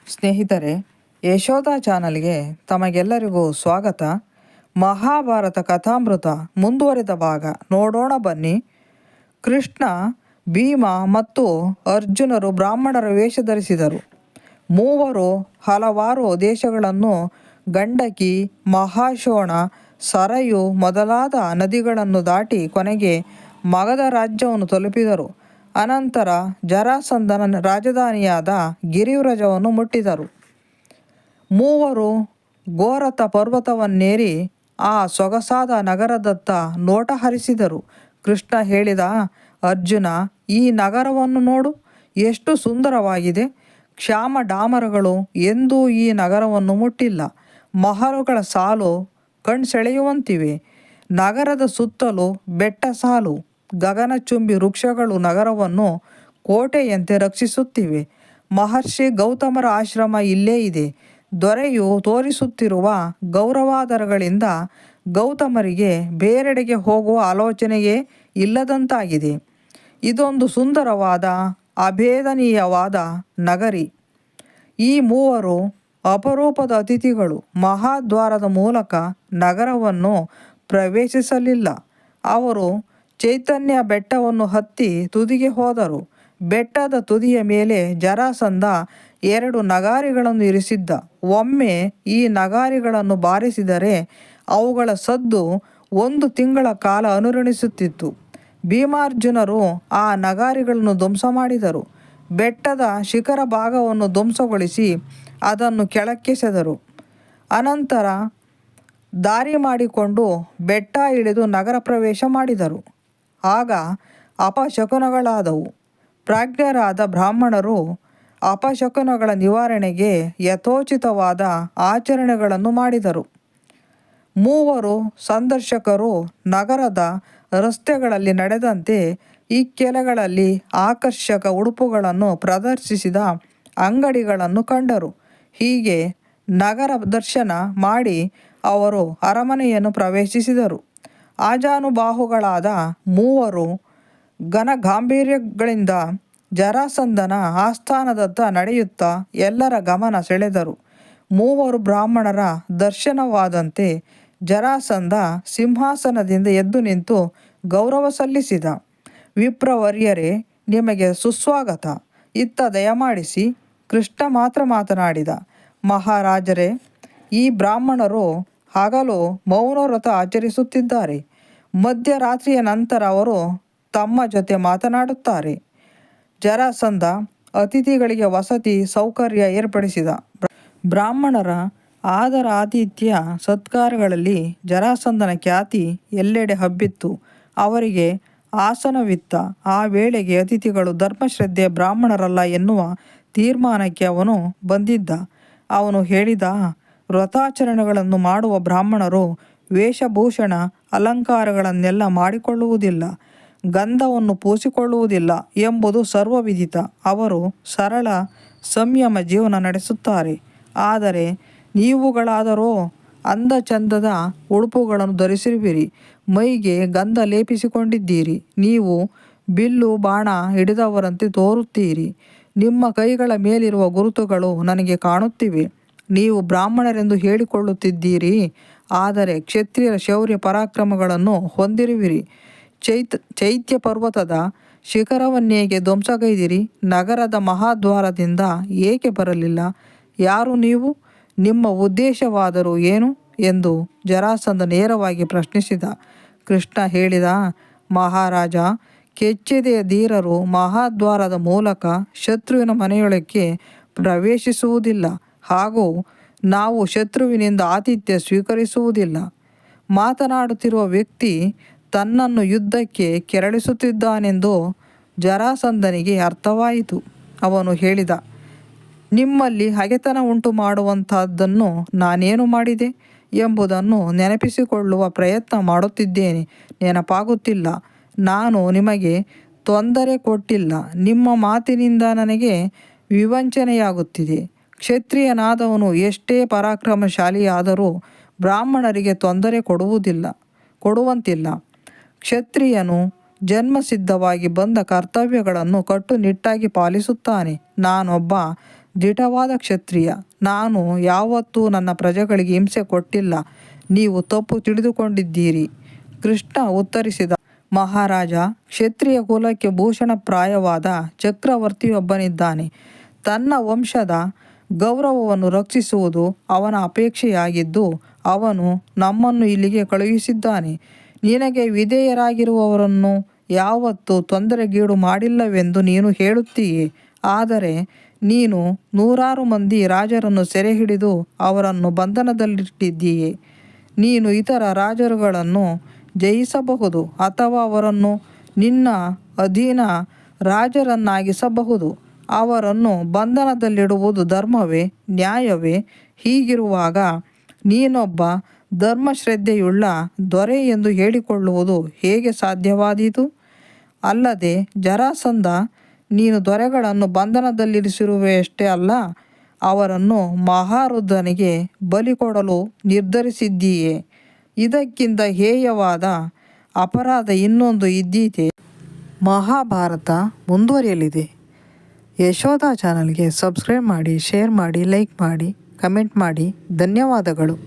ಸ್ನೇಹಿತರೆ, ಯಶೋಧ ಚಾನಲ್ಗೆ ತಮಗೆಲ್ಲರಿಗೂ ಸ್ವಾಗತ. ಮಹಾಭಾರತ ಕಥಾಮೃತ ಮುಂದುವರೆದ ಭಾಗ ನೋಡೋಣ ಬನ್ನಿ. ಕೃಷ್ಣ, ಭೀಮ ಮತ್ತು ಅರ್ಜುನರು ಬ್ರಾಹ್ಮಣರ ವೇಷ ಧರಿಸಿದರು. ಮೂವರು ಹಲವಾರು ದೇಶಗಳನ್ನು, ಗಂಡಕಿ, ಮಹಾಶೋಣ, ಸರಯು ಮೊದಲಾದ ನದಿಗಳನ್ನು ದಾಟಿ ಕೊನೆಗೆ ಮಗಧ ರಾಜ್ಯವನ್ನು ತಲುಪಿದರು. ಅನಂತರ ಜರಾಸಂಧನ ರಾಜಧಾನಿಯಾದ ಗಿರಿವ್ರಜವನ್ನು ಮುಟ್ಟಿದರು. ಮೂವರು ಘೋರತ ಪರ್ವತವನ್ನೇರಿ ಆ ಸೊಗಸಾದ ನಗರದತ್ತ ನೋಟ ಹರಿಸಿದರು. ಕೃಷ್ಣ ಹೇಳಿದ, ಅರ್ಜುನ, ಈ ನಗರವನ್ನು ನೋಡು, ಎಷ್ಟು ಸುಂದರವಾಗಿದೆ. ಕ್ಷಾಮ ಡಾಮರಗಳು ಎಂದೂ ಈ ನಗರವನ್ನು ಮುಟ್ಟಿಲ್ಲ. ಮಹಲುಗಳ ಸಾಲು ಕಣ್ಸೆಳೆಯುವಂತಿವೆ. ನಗರದ ಸುತ್ತಲೂ ಬೆಟ್ಟ ಸಾಲು, ಗಗನಚುಂಬಿ ವೃಕ್ಷಗಳು ನಗರವನ್ನು ಕೋಟೆಯಂತೆ ರಕ್ಷಿಸುತ್ತಿವೆ. ಮಹರ್ಷಿ ಗೌತಮರ ಆಶ್ರಮ ಇಲ್ಲೇ ಇದೆ. ದೊರೆಯು ತೋರಿಸುತ್ತಿರುವ ಗೌರವಾದರಗಳಿಂದ ಗೌತಮರಿಗೆ ಬೇರೆಡೆಗೆ ಹೋಗುವ ಆಲೋಚನೆಯೇ ಇಲ್ಲದಂತಾಗಿದೆ. ಇದೊಂದು ಸುಂದರವಾದ, ಅಭೇದನೀಯವಾದ ನಗರಿ. ಈ ಮೂವರು ಅಪರೂಪದ ಅತಿಥಿಗಳು ಮಹಾದ್ವಾರದ ಮೂಲಕ ನಗರವನ್ನು ಪ್ರವೇಶಿಸಲಿಲ್ಲ. ಅವರು ಚೈತನ್ಯ ಬೆಟ್ಟವನ್ನು ಹತ್ತಿ ತುದಿಗೆ ಹೋದರು. ಬೆಟ್ಟದ ತುದಿಯ ಮೇಲೆ ಜರಾಸಂಧ 2 ನಗಾರಿಗಳನ್ನು ಇರಿಸಿದ್ದ. ಒಮ್ಮೆ ಈ ನಗಾರಿಗಳನ್ನು ಬಾರಿಸಿದರೆ ಅವುಗಳ ಸದ್ದು 1 ತಿಂಗಳ ಕಾಲ ಅನುರಣಿಸುತ್ತಿತ್ತು. ಭೀಮಾರ್ಜುನರು ಆ ನಗಾರಿಗಳನ್ನು ಧ್ವಂಸ ಮಾಡಿದರು. ಬೆಟ್ಟದ ಶಿಖರ ಭಾಗವನ್ನು ಧ್ವಂಸಗೊಳಿಸಿ ಅದನ್ನು ಕೆಳಕ್ಕೆಸೆದರು. ಅನಂತರ ದಾರಿ ಮಾಡಿಕೊಂಡು ಬೆಟ್ಟ ಇಳಿದು ನಗರ ಪ್ರವೇಶ ಮಾಡಿದರು. ಆಗ ಅಪಶಕುನಗಳಾದವು. ಪ್ರಾಜ್ಞರಾದ ಬ್ರಾಹ್ಮಣರು ಅಪಶಕುನಗಳ ನಿವಾರಣೆಗೆ ಯಥೋಚಿತವಾದ ಆಚರಣೆಗಳನ್ನು ಮಾಡಿದರು. ಮೂವರು ಸಂದರ್ಶಕರು ನಗರದ ರಸ್ತೆಗಳಲ್ಲಿ ನಡೆದಂತೆ ಇಕ್ಕೆಲೆಗಳಲ್ಲಿ ಆಕರ್ಷಕ ಉಡುಪುಗಳನ್ನು ಪ್ರದರ್ಶಿಸಿದ ಅಂಗಡಿಗಳನ್ನು ಕಂಡರು. ಹೀಗೆ ನಗರ ದರ್ಶನ ಮಾಡಿ ಅವರು ಅರಮನೆಯನ್ನು ಪ್ರವೇಶಿಸಿದರು. ಆಜಾನುಬಾಹುಗಳಾದ ಮೂವರು ಘನಗಾಂಭೀರ್ಯಗಳಿಂದ ಜರಾಸಂಧನ ಆಸ್ಥಾನದತ್ತ ನಡೆಯುತ್ತಾ ಎಲ್ಲರ ಗಮನ ಸೆಳೆದರು. ಮೂವರು ಬ್ರಾಹ್ಮಣರ ದರ್ಶನವಾದಂತೆ ಜರಾಸಂಧ ಸಿಂಹಾಸನದಿಂದ ಎದ್ದು ನಿಂತು ಗೌರವ ಸಲ್ಲಿಸಿದ. ವಿಪ್ರವರ್ಯರೇ, ನಿಮಗೆ ಸುಸ್ವಾಗತ. ಇತ್ತ ದಯಮಾಡಿಸಿ. ಕೃಷ್ಣ ಮಾತ್ರ ಮಾತನಾಡಿದ. ಮಹಾರಾಜರೇ, ಈ ಬ್ರಾಹ್ಮಣರು ಹಗಲು ಮೌನವ್ರತ ಆಚರಿಸುತ್ತಿದ್ದಾರೆ. ಮಧ್ಯರಾತ್ರಿಯ ನಂತರ ಅವರು ತಮ್ಮ ಜೊತೆ ಮಾತನಾಡುತ್ತಾರೆ. ಜರಾಸಂಧ ಅತಿಥಿಗಳಿಗೆ ವಸತಿ ಸೌಕರ್ಯ ಏರ್ಪಡಿಸಿದ. ಬ್ರಾಹ್ಮಣರ ಆದರ ಆತಿಥ್ಯ ಸತ್ಕಾರಗಳಲ್ಲಿ ಜರಾಸಂಧನ ಖ್ಯಾತಿ ಎಲ್ಲೆಡೆ ಹಬ್ಬಿತ್ತು. ಅವರಿಗೆ ಆಸನವಿತ್ತ. ಆ ವೇಳೆಗೆ ಅತಿಥಿಗಳು ಧರ್ಮಶ್ರದ್ಧೆಯ ಬ್ರಾಹ್ಮಣರಲ್ಲ ಎನ್ನುವ ತೀರ್ಮಾನಕ್ಕೆ ಅವನು ಬಂದಿದ್ದ. ಅವನು ಹೇಳಿದ, ವ್ರತಾಚರಣೆಗಳನ್ನು ಮಾಡುವ ಬ್ರಾಹ್ಮಣರು ವೇಷಭೂಷಣ ಅಲಂಕಾರಗಳನ್ನೆಲ್ಲ ಮಾಡಿಕೊಳ್ಳುವುದಿಲ್ಲ, ಗಂಧವನ್ನು ಪೂಸಿಕೊಳ್ಳುವುದಿಲ್ಲ ಎಂಬುದು ಸರ್ವವಿದಿತ. ಅವರು ಸರಳ ಸಂಯಮ ಜೀವನ ನಡೆಸುತ್ತಾರೆ. ಆದರೆ ನೀವುಗಳಾದರೋ ಅಂದಚಂದದ ಉಡುಪುಗಳನ್ನು ಧರಿಸಿರುವಿರಿ, ಮೈಗೆ ಗಂಧ ಲೇಪಿಸಿಕೊಂಡಿದ್ದೀರಿ. ನೀವು ಬಿಲ್ಲು ಬಾಣ ಹಿಡಿದವರಂತೆ ತೋರುತ್ತೀರಿ. ನಿಮ್ಮ ಕೈಗಳ ಮೇಲಿರುವ ಗುರುತುಗಳು ನನಗೆ ಕಾಣುತ್ತಿವೆ. ನೀವು ಬ್ರಾಹ್ಮಣರೆಂದು ಹೇಳಿಕೊಳ್ಳುತ್ತಿದ್ದೀರಿ, ಆದರೆ ಕ್ಷತ್ರಿಯರ ಶೌರ್ಯ ಪರಾಕ್ರಮಗಳನ್ನು ಹೊಂದಿರುವಿರಿ. ಚೈತ್ಯ ಪರ್ವತದ ಶಿಖರವನ್ನೇಕೆ ಧ್ವಂಸಗೈದಿರಿ? ನಗರದ ಮಹಾದ್ವಾರದಿಂದ ಏಕೆ ಬರಲಿಲ್ಲ? ಯಾರು ನೀವು? ನಿಮ್ಮ ಉದ್ದೇಶವಾದರೂ ಏನು ಎಂದು ಜರಾಸಂಧ ನೇರವಾಗಿ ಪ್ರಶ್ನಿಸಿದ. ಕೃಷ್ಣ ಹೇಳಿದ, ಮಹಾರಾಜ, ಕೆಚ್ಚೆದೆಯ ಧೀರರು ಮಹಾದ್ವಾರದ ಮೂಲಕ ಶತ್ರುವಿನ ಮನೆಯೊಳಕ್ಕೆ ಪ್ರವೇಶಿಸುವುದಿಲ್ಲ, ಹಾಗೂ ನಾವು ಶತ್ರುವಿನಿಂದ ಆತಿಥ್ಯ ಸ್ವೀಕರಿಸುವುದಿಲ್ಲ. ಮಾತನಾಡುತ್ತಿರುವ ವ್ಯಕ್ತಿ ತನ್ನನ್ನು ಯುದ್ಧಕ್ಕೆ ಕೆರಳಿಸುತ್ತಿದ್ದಾನೆಂದು ಜರಾಸಂಧನಿಗೆ ಅರ್ಥವಾಯಿತು. ಅವನು ಹೇಳಿದ, ನಿಮ್ಮಲ್ಲಿ ಹಗೆತನ ಉಂಟು ಮಾಡುವಂಥದ್ದನ್ನು ನಾನೇನು ಮಾಡಿದೆ ಎಂಬುದನ್ನು ನೆನಪಿಸಿಕೊಳ್ಳುವ ಪ್ರಯತ್ನ ಮಾಡುತ್ತಿದ್ದೇನೆ. ನೆನಪಾಗುತ್ತಿಲ್ಲ. ನಾನು ನಿಮಗೆ ತೊಂದರೆ ಕೊಟ್ಟಿಲ್ಲ. ನಿಮ್ಮ ಮಾತಿನಿಂದ ನನಗೆ ವಿವಂಚನೆಯಾಗುತ್ತಿದೆ. ಕ್ಷತ್ರಿಯನಾದವನು ಎಷ್ಟೇ ಪರಾಕ್ರಮಶಾಲಿಯಾದರೂ ಬ್ರಾಹ್ಮಣರಿಗೆ ತೊಂದರೆ ಕೊಡುವಂತಿಲ್ಲ. ಕ್ಷತ್ರಿಯನು ಜನ್ಮಸಿದ್ಧವಾಗಿ ಬಂದ ಕರ್ತವ್ಯಗಳನ್ನು ಕಟ್ಟುನಿಟ್ಟಾಗಿ ಪಾಲಿಸುತ್ತಾನೆ. ನಾನೊಬ್ಬ ದಿಟವಾದ ಕ್ಷತ್ರಿಯ. ನಾನು ಯಾವತ್ತೂ ನನ್ನ ಪ್ರಜೆಗಳಿಗೆ ಹಿಂಸೆ ಕೊಟ್ಟಿಲ್ಲ. ನೀವು ತಪ್ಪು ತಿಳಿದುಕೊಂಡಿದ್ದೀರಿ. ಕೃಷ್ಣ ಉತ್ತರಿಸಿದ, ಮಹಾರಾಜ, ಕ್ಷತ್ರಿಯ ಕುಲಕ್ಕೆ ಭೂಷಣಪ್ರಾಯವಾದ ಚಕ್ರವರ್ತಿಯೊಬ್ಬನಿದ್ದಾನೆ. ತನ್ನ ವಂಶದ ಗೌರವವನ್ನು ರಕ್ಷಿಸುವುದು ಅವನ ಅಪೇಕ್ಷೆಯಾಗಿದ್ದು ಅವನು ನಮ್ಮನ್ನು ಇಲ್ಲಿಗೆ ಕಳುಹಿಸಿದ್ದಾನೆ. ನಿನಗೆ ವಿಧೇಯರಾಗಿರುವವರನ್ನು ಯಾವತ್ತೂ ತೊಂದರೆಗೀಡು ಮಾಡಿಲ್ಲವೆಂದು ನೀನು ಹೇಳುತ್ತೀಯೆ. ಆದರೆ ನೀನು 100 ಮಂದಿ ರಾಜರನ್ನು ಸೆರೆ ಹಿಡಿದು ಅವರನ್ನು ಬಂಧನದಲ್ಲಿಟ್ಟಿದ್ದೀಯೆ. ನೀನು ಇತರ ರಾಜರುಗಳನ್ನು ಜಯಿಸಬಹುದು ಅಥವಾ ಅವರನ್ನು ನಿನ್ನ ಅಧೀನ ರಾಜರನ್ನಾಗಿಸಬಹುದು. ಅವರನ್ನು ಬಂಧನದಲ್ಲಿಡುವುದು ಧರ್ಮವೇ, ನ್ಯಾಯವೇ? ಹೀಗಿರುವಾಗ ನೀನೊಬ್ಬ ಧರ್ಮಶ್ರದ್ಧೆಯುಳ್ಳ ದೊರೆ ಎಂದು ಹೇಳಿಕೊಳ್ಳುವುದು ಹೇಗೆ ಸಾಧ್ಯವಾದೀತು? ಅಲ್ಲದೆ ಜರಾಸಂಧ, ನೀನು ದೊರೆಗಳನ್ನು ಬಂಧನದಲ್ಲಿರಿಸಿರುವೆಯಷ್ಟೇ ಅಲ್ಲ, ಅವರನ್ನು ಮಹಾರುದ್ರನಿಗೆ ಬಲಿ ಕೊಡಲು ನಿರ್ಧರಿಸಿದ್ದೀಯೆ. ಇದಕ್ಕಿಂತ ಹೇಯವಾದ ಅಪರಾಧ ಇನ್ನೊಂದು ಇದ್ದೀತೆ? ಮಹಾಭಾರತ ಮುಂದುವರಿಯಲಿದೆ. ಯಶೋಧ ಚಾನಲ್ಗೆ ಸಬ್ಸ್ಕ್ರೈಬ್ ಮಾಡಿ, ಶೇರ್ ಮಾಡಿ, ಲೈಕ್ ಮಾಡಿ, ಕಮೆಂಟ್ ಮಾಡಿ. ಧನ್ಯವಾದಗಳು.